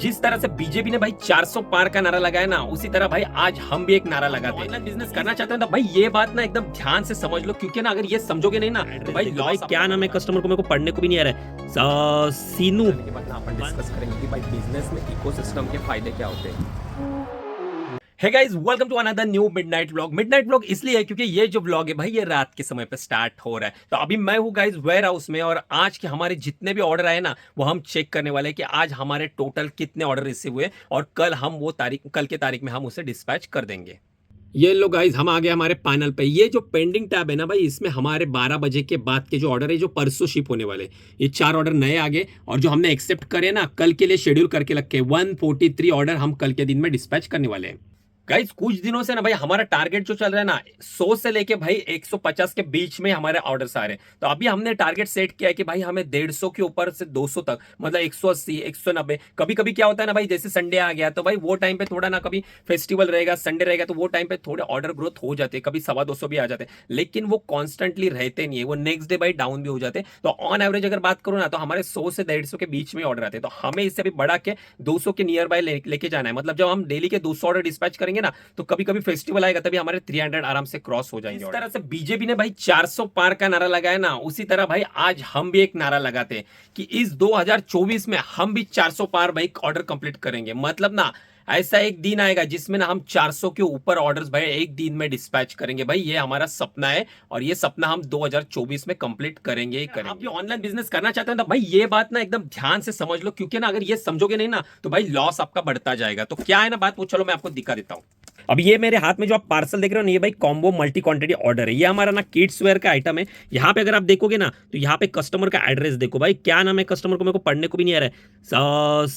जिस तरह से बीजेपी ने भाई 400 पार का नारा लगाया ना, उसी तरह भाई आज हम भी एक नारा लगाते हैं। ऑनलाइन बिजनेस करना चाहते हैं तो भाई ये बात ना एकदम ध्यान से समझ लो, क्योंकि ना अगर ये समझोगे नहीं ना तो भाई क्या नाम है कस्टमर को, मेरे को पढ़ने को भी नहीं आ रहा है, सीनू के बाद ना अपन डिस्कस करेंगे कि भाई बिजनेस में इकोसिस्टम के फायदे क्या होते हैं। Hey guys, welcome to another new midnight vlog. Midnight vlog इसलिए है क्योंकि ये जो व्लॉग है भाई ये रात के समय पे स्टार्ट हो रहा है। तो अभी मैं हूँ गाइस वेयर हाउस में, और आज के हमारे जितने भी ऑर्डर आए ना वो हम चेक करने वाले हैं कि आज हमारे टोटल कितने ऑर्डर रिसीव हुए, और कल हम वो कल के तारीख में हम उसे डिस्पैच कर देंगे। ये लो गाइस, हम आ गए हमारे पैनल पे। ये जो पेंडिंग टैब है ना भाई, इसमें हमारे 12 बजे के बाद के जो ऑर्डर है जो परसों शिप होने वाले, ये 4 ऑर्डर नए आ गए, और जो हमने एक्सेप्ट करे ना कल के लिए शेड्यूल करके रखे 143 ऑर्डर हम कल के दिन में डिस्पैच करने वाले हैं। गाइस कुछ दिनों से ना भाई हमारा टारगेट जो चल रहा है ना 100 से लेके भाई 150 के बीच में हमारे ऑर्डर्स आ रहे हैं। तो अभी हमने टारगेट सेट किया है कि भाई हमें 150 के ऊपर से 200 तक, मतलब 180 190। कभी कभी क्या होता है ना भाई, जैसे संडे आ गया तो भाई वो टाइम पे थोड़ा ना, कभी फेस्टिवल रहेगा संडे रहेगा तो वो टाइम पे थोड़े ऑर्डर ग्रोथ हो जाते हैं, कभी 250 भी आ जाते हैं, लेकिन वो कॉन्स्टेंटली रहते नहीं है, वो नेक्स्ट डे भाई डाउन भी हो जाते हैं। तो ऑन एवरेज अगर बात करूँ ना तो हमारे 100 से 150 के बीच में ऑर्डर आते हैं। तो हमें इससे भी बढ़ा के 200 के नियर बाय लेके जाना है। मतलब जब हम डेली के 200 ऑर्डर डिस्पैच करेंगे ना तो कभी कभी फेस्टिवल आएगा तभी हमारे 300 आराम से क्रॉस हो जाएंगे। इस तरह से बीजेपी ने भाई 400 पार का नारा लगाया ना, उसी तरह भाई आज हम भी एक नारा लगाते हैं कि इस 2024 में हम भी 400 पार भाई ऑर्डर कंप्लीट करेंगे। मतलब ना ऐसा एक दिन आएगा जिसमें ना हम 400 के ऊपर ऑर्डर्स भाई एक दिन में डिस्पैच करेंगे। भाई ये हमारा सपना है, और ये सपना हम 2024 में कंप्लीट करेंगे ही करेंगे। आप भी ऑनलाइन बिजनेस करना चाहते हैं तो भाई ये बात ना एकदम ध्यान से समझ लो, क्योंकि ना अगर ये समझोगे नहीं ना तो भाई लॉस आपका बढ़ता जाएगा। तो क्या है ना बात, वो चलो मैं आपको दिखा देता हूँ। अब ये मेरे हाथ में जो आप पार्सल देख रहे हो ना, ये भाई कॉम्बो मल्टी क्वांटिटी ऑर्डर है। ये हमारा ना किड्स वेयर का आइटम है। यहाँ पे अगर आप देखोगे ना तो यहाँ पे कस्टमर का एड्रेस देखो भाई, क्या नाम है कस्टमर को, मेरे को पढ़ने को भी नहीं आ रहा है,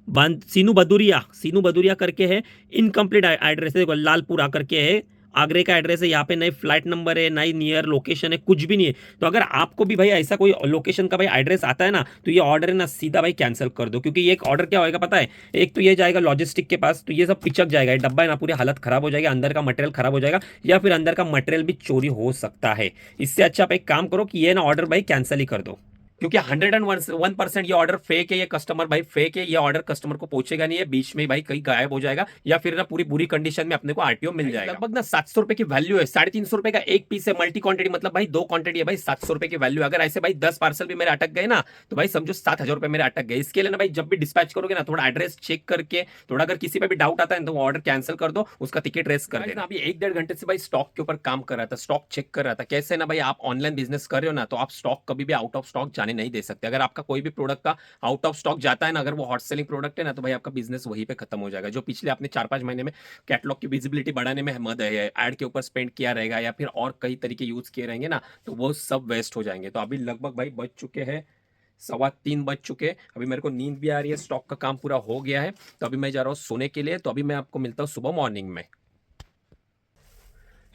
सीनू बदुरिया करके है। इनकम्प्लीट एड्रेस है, देखो लालपुरा करके है, आगरे का एड्रेस है। यहाँ पे नई फ्लाइट नंबर है, नई नियर लोकेशन है, कुछ भी नहीं है। तो अगर आपको भी भाई ऐसा कोई लोकेशन का भाई एड्रेस आता है ना तो ये ऑर्डर है ना सीधा भाई कैंसिल कर दो, क्योंकि ये एक ऑर्डर क्या होएगा पता है, एक तो ये जाएगा लॉजिस्टिक के पास, तो ये सब पिचक जाएगा, ये डब्बा है ना पूरी हालत खराब हो जाएगी, अंदर का मटेरियल खराब हो जाएगा, या फिर अंदर का मटेरियल भी चोरी हो सकता है। इससे अच्छा आप एक काम करो कि ये ना ऑर्डर भाई कैंसिल ही कर दो, क्योंकि 101% ये ऑर्डर फेक है, ये कस्टमर भाई फेक है, ये ऑर्डर कस्टमर को पहुंचेगा नहीं है, बीच में भाई कहीं गायब हो जाएगा, या फिर ना पूरी बुरी कंडीशन में अपने को आरटीओ मिल जाएगा। लगभग ना 700 रुपए की वैल्यू है, 350 रुपए का एक पीस है, मल्टी क्वांटिटी मतलब भाई 2 क्वांटिटी है भाई, 700 रुपए की वैल्यू। अगर ऐसे भाई 10 पार्सल भी मेरे अटक गए ना तो भाई समझो 7,000 रुपए मेरे अटक गए। इसके लिए ना भाई जब भी डिस्पैच करोगे ना थोड़ा एड्रेस चेक करके, थोड़ा अगर किसी पे भी डाउट आता है तो ऑर्डर कैंसिल कर दो, उसका टिकट रेस कर देना। अभी 1-1.5 घंटे से भाई स्टॉक के ऊपर काम कर रहा था, स्टॉक चेक कर रहा था। कैसे ना भाई आप ऑनलाइन बिजनेस कर रहे हो ना तो आप स्टॉक कभी भी आउट ऑफ स्टॉक जाने नहीं दे सकते। अगर आपका कोई भी प्रोडक्ट का आउट ऑफ स्टॉक जाता है ना, अगर वो हॉट सेलिंग प्रोडक्ट है ना तो भाई आपका बिजनेस वहीं पे खत्म हो जाएगा। जो पिछले आपने 4-5 महीने में कैटलॉग की विजिबिलिटी बढ़ाने में मदद है, एड के ऊपर स्पेंड किया रहेगा, या फिर और कई तरीके यूज किए रहेंगे ना, तो वो सब वेस्ट हो जाएंगे। तो अभी लगभग भाई बज चुके हैं 3:15 बज चुके। अभी मेरे को नींद भी आ रही है, स्टॉक का काम पूरा हो गया है, तो अभी मैं जा रहा हूँ सोने के लिए। तो अभी मैं आपको मिलता हूँ सुबह मॉर्निंग में।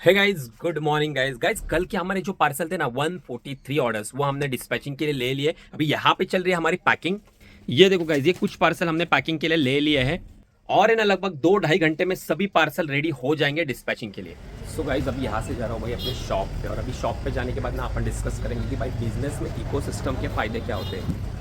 Hey guys, good morning guys. कल के हमारे जो पार्सल थे ना 143 ऑर्डर्स, वो हमने डिस्पैचिंग के लिए ले लिए। अभी यहाँ पे चल रही है हमारी पैकिंग। ये देखो गाइस, ये कुछ पार्सल हमने पैकिंग के लिए ले लिए हैं, और है ना लगभग 2-2.5 घंटे में सभी पार्सल रेडी हो जाएंगे डिस्पैचिंग के लिए। सो गाइस, अभी यहाँ से जा रहा हूँ भाई अपने शॉप पे, और अभी शॉप पे जाने के बाद ना अपन डिस्कस करेंगे कि भाई बिजनेस में इकोसिस्टम के फायदे क्या होते हैं।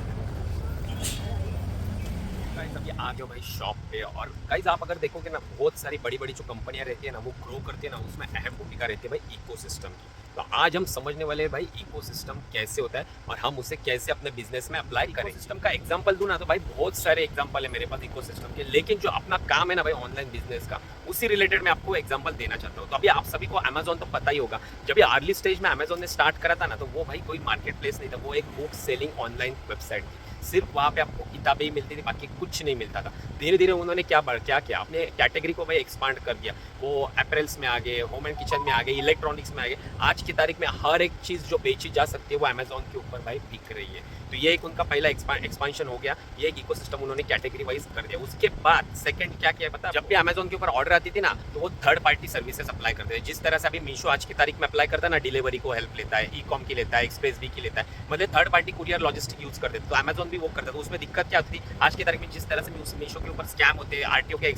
गाइस अभी आ गए भाई शॉप पे, और गाइस आप अगर देखोगे ना बहुत सारी बड़ी बड़ी जो कंपनियां रहती है ना वो ग्रो करती है ना, उसमें अहम भूमिका रहती है भाई इकोसिस्टम की। तो आज हम समझने वाले हैं भाई इकोसिस्टम कैसे होता है और हम उसे कैसे अपने बिजनेस में अप्लाई करें। इकोसिस्टम का एग्जांपल दूं ना तो भाई बहुत सारे एग्जांपल है मेरे पास इकोसिस्टम के, लेकिन जो अपना काम है ना भाई ऑनलाइन बिजनेस का, उसी रिलेटेड मैं आपको एग्जांपल देना चाहता हूँ। तो अभी आप सभी को अमेजोन तो पता ही होगा। जब ये अर्ली स्टेज में अमेजोन ने स्टार्ट करा था ना तो वो भाई कोई मार्केट प्लेस नहीं था, वो एक बुक सेलिंग ऑनलाइन वेबसाइट थी। सिर्फ वहाँ पे आपको किताबें ही मिलती थी, बाकी कुछ नहीं मिलता था। धीरे धीरे उन्होंने क्या किया, अपने कैटेगरी को भाई एक्सपांड कर दिया। वो अपरेल्स में आ गए, होम एंड किचन में आ गए, इलेक्ट्रॉनिक्स में आ गए। आज की तारीख में हर एक चीज़ जो बेची जा सकती है वो अमेजोन के ऊपर भाई बिक रही है। तो ये एक उनका पहला एक्सपांशन हो गया, ये एक इकोसिस्टम उन्होंने कैटेगरी वाइज कर दिया। उसके बाद सेकंड क्या किया पता, जब भी अमेजोन के ऊपर ऑर्डर आती थी ना तो वो थर्ड पार्टी सर्विसेज अप्लाई करते थे। जिस तरह से अभी मीशो आज की तारीख में अप्लाई करता है ना, डिलीवरी को हेल्प लेता है, ई-कॉम की लेता है, एक्सप्रेस भी की लेता है, मतलब third party courier logistic use करते थे। तो अमेजोन भी वो करता था। उसमें दिक्कत क्या होती थी, आज की तारीख में जिस तरह से मीशो के ऊपर स्कैम होते हैं, आरटीओ के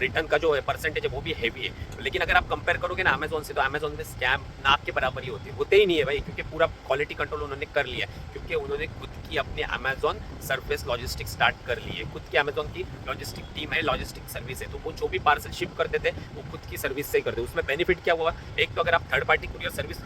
रिटर्न का जो परसेंटेज है वो भी हैवी है। लेकिन अगर आप कंपेयर करोगे ना अमेजोन से, तो अमेजोन में स्कैम नाक के बराबर ही होते ही नहीं है भाई, क्योंकि पूरा क्वालिटी कंट्रोल उन्होंने कर लिया, क्योंकि उन्होंने खुद की अपनी अमेजॉन सरफेस लॉजिस्टिक स्टार्ट कर ली है। खुद की अमेजॉन की लॉजिस्टिक टीम है, लॉजिस्टिक सर्विस है। तो वो जो भी पार्सल शिप करते थे वो खुद की सर्विस से ही करते। उसमें बेनिफिट क्या हुआ, एक तो अगर आप third party courier service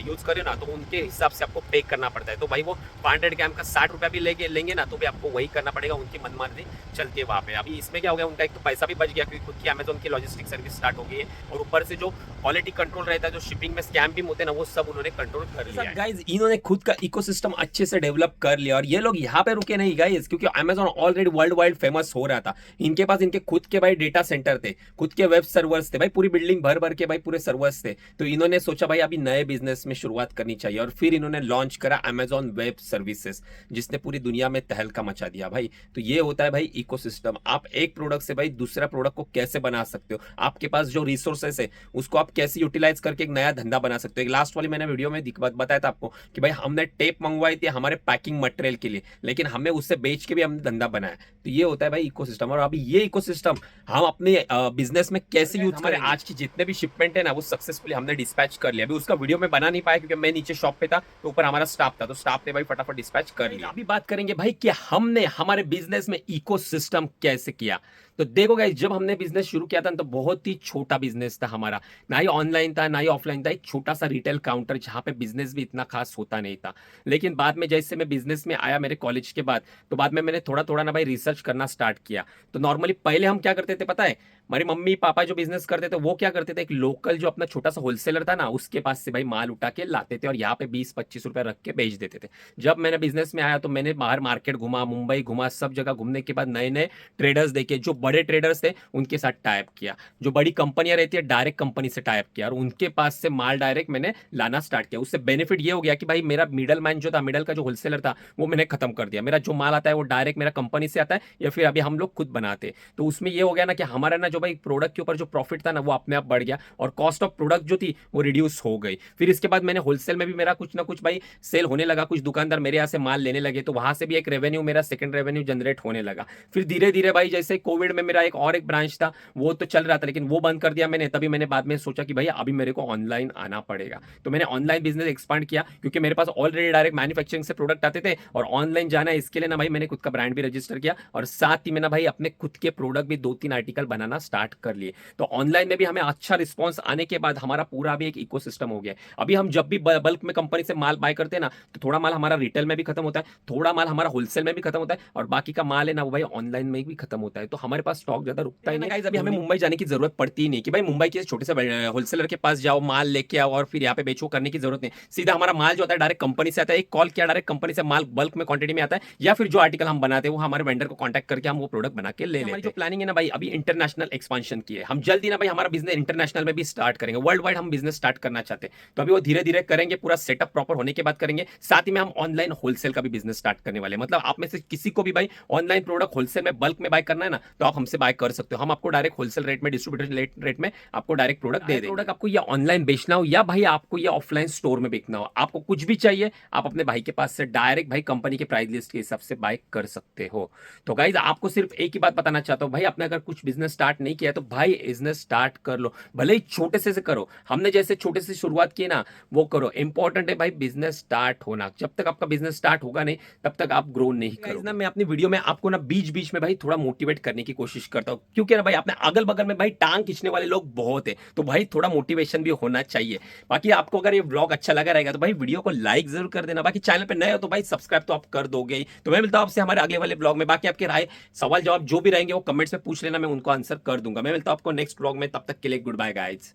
use करें ना तो उनके हिसाब से आपको पे करना पड़ता है। तो भाई वो 500 ग्राम का 60 रुपया भी लेंगे ना तो भी आपको वही करना पड़ेगा, उनकी मनमानी चलती है वहाँ पे। अभी इसमें क्या हो गया, उनका एक तो पैसा भी बच गया क्योंकि खुद की अमेजॉन की लॉजिस्टिक सर्विस स्टार्ट हो गई है, और ऊपर से जो क्वालिटी कंट्रोल रहता है, जो शिपिंग में स्कैम भी होते हैं ना, वो सब उन्होंने कंट्रोल कर लिया है। गाइस इन्होंने खुद का इकोसिस्टम अच्छे से डेवलप कर लिया, और ये लोग यहाँ पे रुके नहीं गाइस, क्योंकि Amazon already world wide famous हो रहा था। इनके पास इनके खुद के भाई डेटा सेंटर थे, खुद के वेब सर्वर्स थे भाई, पूरी बिल्डिंग भर भर के भाई पूरे सर्वर्स थे। तो इन्होंने सोचा भाई अभी नए बिजनेस में शुरुआत करनी चाहिए, और फिर इन्होंने लॉन्च करा अमेजॉन वेब सर्विसेज, जिसने पूरी दुनिया में तहलका मचा दिया भाई। तो ये होता है भाई इकोसिस्टम। आप एक प्रोडक्ट से भाई दूसरा प्रोडक्ट को कैसे बना सकते हो, आपके पास जो रिसोर्सेस है उसको आप कैसे यूटिलाइज करके एक नया धंधा बना सकते हो। एक लास्ट वाली मैंने वीडियो में बताया था आपको कि भाई हमने टेप मंगवाई थी हमारे पैकिंग मटेरियल के लिए, लेकिन हमने उससे बेच के भी हमने धंधा बनाया। तो ये होता है भाई इकोसिस्टम, और अभी ये इकोसिस्टम हम अपने बिजनेस में कैसे यूज करें। आज की जितने भी शिपमेंट है ना वो सक्सेसफुली हमने डिस्पैच कर लिया। अभी उसका वीडियो में बना नहीं पाया क्योंकि मैं नीचे शॉप पे था, तो ऊपर हमारा स्टाफ था, तो स्टाफ ने भाई फटाफट डिस्पैच कर लिया। अभी बात करेंगे भाई कि हमने हमारे बिजनेस में इकोसिस्टम कैसे किया। तो देखो गाइस, जब हमने बिजनेस शुरू किया था तो बहुत ही छोटा बिजनेस था हमारा, ना ही ऑनलाइन था ना ही ऑफलाइन था, एक छोटा सा रिटेल काउंटर जहां पे बिजनेस भी इतना खास होता नहीं था। लेकिन बाद में जैसे मैं बिजनेस में आया मेरे कॉलेज के बाद, तो बाद में मैंने थोड़ा थोड़ा ना भाई रिसर्च करना स्टार्ट किया। तो नॉर्मली पहले हम क्या करते थे पता है, हमारी मम्मी पापा जो बिजनेस करते थे वो क्या करते थे, एक लोकल जो अपना छोटा सा होलसेलर था ना उसके पास से भाई माल उठा के लाते थे और यहाँ पे 20-25 रुपए रख के बेच देते थे। जब मैंने बिजनेस में आया तो मैंने बाहर मार्केट घुमा, मुंबई घुमा, सब जगह घूमने के बाद नए नए ट्रेडर्स देखे, जो बड़े ट्रेडर्स थे उनके साथ टाइप किया, जो बड़ी कंपनियां रहती है डायरेक्ट कंपनी से टाइप किया, और उनके पास से माल डायरेक्ट मैंने लाना स्टार्ट किया। उससे बेनिफिट ये हो गया कि भाई मेरा मिडल मैन जो था, मिडल का जो होलसेलर था वो मैंने खत्म कर दिया। मेरा जो माल आता है वो डायरेक्ट मेरा कंपनी से आता है या फिर अभी हम लोग खुद बनाते। तो उसमें ये हो गया ना कि हमारा ना जो भाई प्रोडक्ट के ऊपर जो प्रॉफिट था ना वो अपने आप बढ़ गया, और कॉस्ट ऑफ प्रोडक्ट जो थी वो रिड्यूस हो गई। फिर इसके बाद मैंने होलसेल में भी मेरा कुछ ना कुछ भाई सेल होने लगा, कुछ दुकानदार मेरे यहाँ से माल लेने लगे, तो वहां से भी एक रेवेन्यू, मेरा सेकंड रेवेन्यू जनरेट होने लगा। फिर धीरे धीरे भाई जैसे कोविड में मेरा एक ब्रांच था वो तो चल रहा था, लेकिन वो बंद कर दिया मैंने। तभी मैंने बाद में सोचा कि भाई अभी मेरे को ऑनलाइन आना पड़ेगा, तो मैंने ऑनलाइन बिजनेस एक्सपांड किया, क्योंकि मेरे पास ऑलरेडी डायरेक्ट मैन्युफैक्चरिंग से प्रोडक्ट आते थे, और ऑनलाइन जाना है इसके लिए ना भाई मैंने खुद का ब्रांड भी रजिस्टर किया, और साथ ही मैंने भाई अपने खुद के प्रोडक्ट भी 2-3 आर्टिकल बनाना स्टार्ट कर लिए। तो ऑनलाइन में भी हमें अच्छा रिस्पॉन्स आने के बाद हमारा पूरा भी एक इकोसिस्टम हो गया। अभी हम जब भी बल्क में कंपनी से माल बाय करते हैं ना, तो थोड़ा माल हमारा रिटेल में भी खत्म होता है, थोड़ा माल हमारा होलसेल में भी खत्म होता है, और बाकी का माल है ना वो भाई ऑनलाइन में भी खत्म होता है। तो हमारे पास स्टॉक ज्यादा रुकता ही नहीं। गाइस अभी हमें मुंबई जाने की जरूरत पड़ती ही नहीं कि भाई मुंबई के छोटे से होलसेलर के पास जाओ, माल लेके आओ और फिर यहाँ पे बेचो, करने की जरूरत नहीं। सीधा हमारा माल जो आता है डायरेक्ट कंपनी से आता है, एक कॉल किया डायरेक्ट कंपनी से माल बल्क में क्वांटिटी में आता है, या फिर जो आर्टिकल हम बनाते हैं वो हमारे वेंडर को कांटेक्ट करके हम वो प्रोडक्ट बना के ले लेते हैं। हमारी जो प्लानिंग है ना भाई अभी इंटरनेशनल एक्सपांशन की है, हम जल्दी ना भाई हमारा बिजनेस इंटरनेशनल में भी स्टार्ट करेंगे, वर्ल्ड वाइड हम बिजनेस स्टार्ट करना चाहते हैं। तो अभी वो धीरे धीरे करेंगे, पूरा सेटअप प्रॉपर होने के बाद करेंगे। साथ ही में हम ऑनलाइन होलसेल का भी बिजनेस स्टार्ट करने वाले हैं। मतलब आप में से किसी को भी भाई ऑनलाइन प्रोडक्ट होलसेल में बल्क में बाय करना है ना, तो आप हमसे बाय कर सकते हो। हम आपको डायरेक्ट होलसेल रेट में, डिस्ट्रीब्यूटर रेट में आपको डायरेक्ट प्रोडक्ट दे देंगे। प्रोडक्ट आपको ये ऑनलाइन बेचना हो या भाई आपको ये ऑफलाइन स्टोर में बेचना हो, आपको कुछ भी चाहिए आप अपने भाई के पास से डायरेक्ट भाई कंपनी के प्राइस लिस्ट के हिसाब से बाय कर सकते हो। तो गाइज आपको सिर्फ एक ही बात बताना चाहता हूं, भाई आपने अगर कुछ बिजनेस स्टार्ट नहीं किया तो भाई बिजनेस स्टार्ट कर लो, भले ही छोटे से करो। हमने जैसे छोटे से शुरुआत की ना वो करो। इंपॉर्टेंट है भाई बिजनेस स्टार्ट होना। जब तक आपका बिजनेस स्टार्ट होगा नहीं तब तक आप ग्रो नहीं करोगे ना। मैं अपनी वीडियो में आपको ना बीच बीच में भाई थोड़ा मोटिवेट करने की कोशिश करता हूं, क्योंकि ना भाई अपने अगल बगल में भाई टांग खींचने वाले लोग बहुत है, तो भाई थोड़ा मोटिवेशन भी होना चाहिए। बाकी आपको अगर ये व्लॉग अच्छा लगा रहेगा तो भाई वीडियो को लाइक जरूर कर देना। बाकी चैनल पे नए हो तो भाई सब्सक्राइब तो आप कर दोगे ही। तो मैं मिलता हूं आपसे हमारे अगले वाले ब्लॉग में। बाकी आपके राय सवाल जवाब जो भी रहेंगे वो कमेंट्स में पूछ लेना, मैं उनको आंसर कर दूंगा। मैं मिलता हूं आपको नेक्स्ट ब्लॉग में, तब तक के लिए गुड बाय गाइज।